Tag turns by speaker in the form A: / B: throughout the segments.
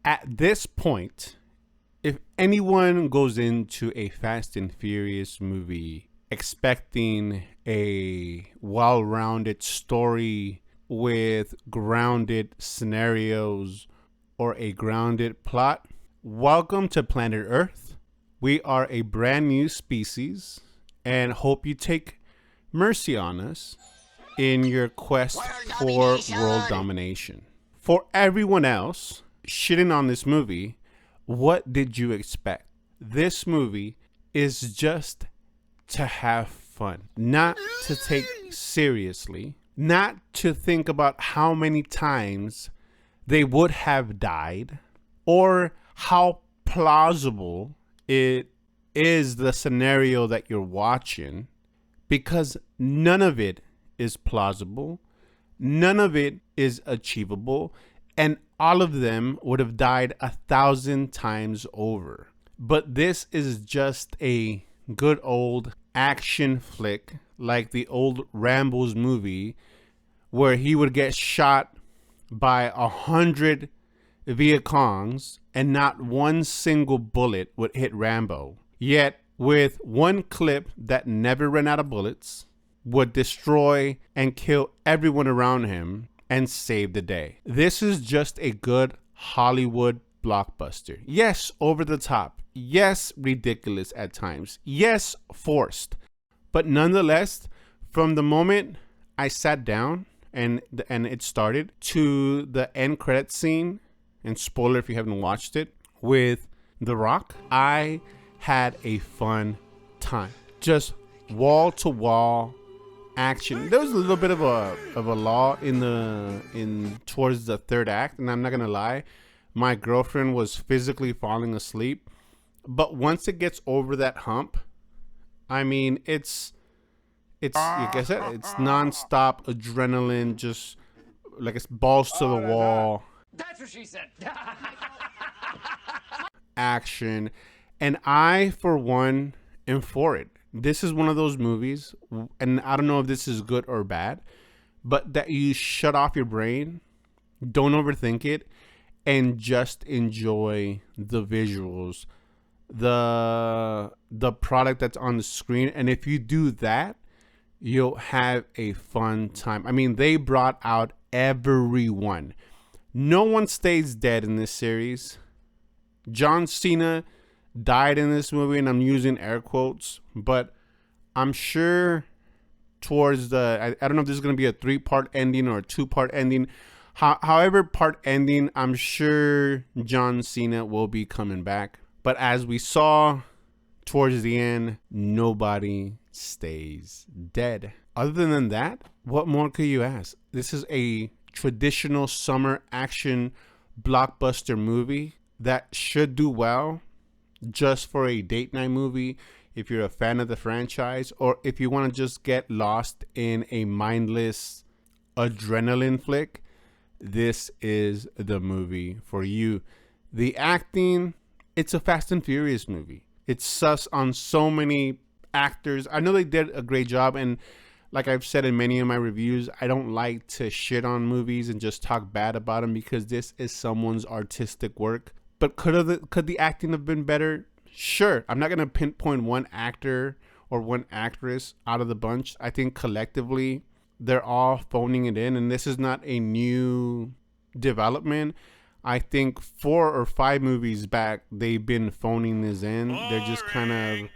A: At this point, if anyone goes into a Fast and Furious movie expecting a well rounded story with grounded scenarios or a grounded plot, welcome to planet Earth. We are a brand new species and hope you take mercy on us in your quest for world domination. For everyone else shitting on this movie, what did you expect? This movie is just to have fun, not to take seriously, not to think about how many times they would have died or how plausible it is the scenario that you're watching, because none of it is plausible, none of it is achievable, and all of them would have died 1,000 times over. But this is just a good old action flick like the old Rambo's movie, where he would get shot by 100 Viet Congs and not one single bullet would hit Rambo. Yet with one clip that never ran out of bullets, would destroy and kill everyone around him and save the day. This is just a good Hollywood blockbuster. Yes, over the top. Yes, ridiculous at times. Yes, forced. But nonetheless, from the moment I sat down and it started to the end credit scene, and spoiler if you haven't watched it, with The Rock, I had a fun time. Just wall to wall action. There was a little bit of a lull in towards the third act, and I'm not gonna lie, my girlfriend was physically falling asleep. But once it gets over that hump, I mean, it's like I said, it's nonstop adrenaline, just like it's balls to the wall.
B: That's what she said.
A: Action, and I, for one, am for it. This is one of those movies, and I don't know if this is good or bad, but that you shut off your brain, don't overthink it, and just enjoy the visuals, the product that's on the screen. And if you do that, you'll have a fun time. I mean, they brought out everyone. No one stays dead in this series. John Cena died in this movie, and I'm using air quotes, but I'm sure towards I don't know if this is going to be a 3-part ending or a 2-part ending. However part ending, I'm sure John Cena will be coming back. But as we saw towards the end, nobody stays dead. Other than that, what more could you ask? This is a traditional summer action blockbuster movie that should do well just for a date night movie, if you're a fan of the franchise, or if you want to just get lost in a mindless adrenaline flick, this is the movie for you. The acting, it's a Fast and Furious movie. It's sus on so many actors. I know they did a great job, and like I've said in many of my reviews, I don't like to shit on movies and just talk bad about them, because this is someone's artistic work. But could the acting have been better? Sure. I'm not going to pinpoint one actor or one actress out of the bunch. I think collectively, they're all phoning it in. And this is not a new development. I think 4 or 5 movies back, they've been phoning this in. They're just kind of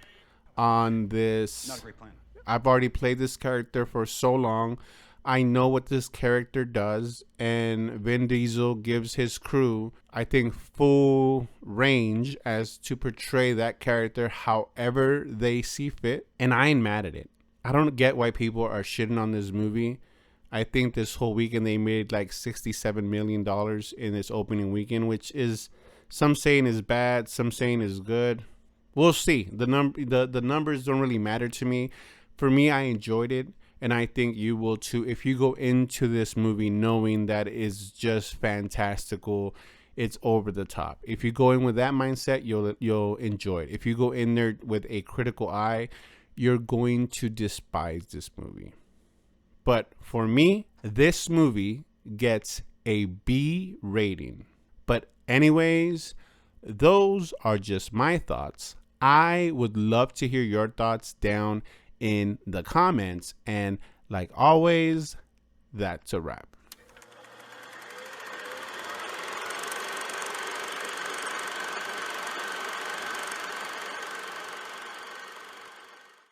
A: on this.
B: Not a great plan.
A: I've already played this character for so long. I know what this character does, and Vin Diesel gives his crew, I think, full range as to portray that character however they see fit, and I ain't mad at it. I don't get why people are shitting on this movie. I think this whole weekend they made like $67 million in this opening weekend, which is, some saying is bad, some saying is good. We'll see. The numbers don't really matter to me. For me, I enjoyed it. And I think you will too, if you go into this movie knowing that it's just fantastical, it's over the top. If you go in with that mindset, you'll enjoy it. If you go in there with a critical eye, you're going to despise this movie. But for me, this movie gets a B rating. But Anyways, those are just my thoughts. I would love to hear your thoughts down in the comments. And like always, that's a wrap.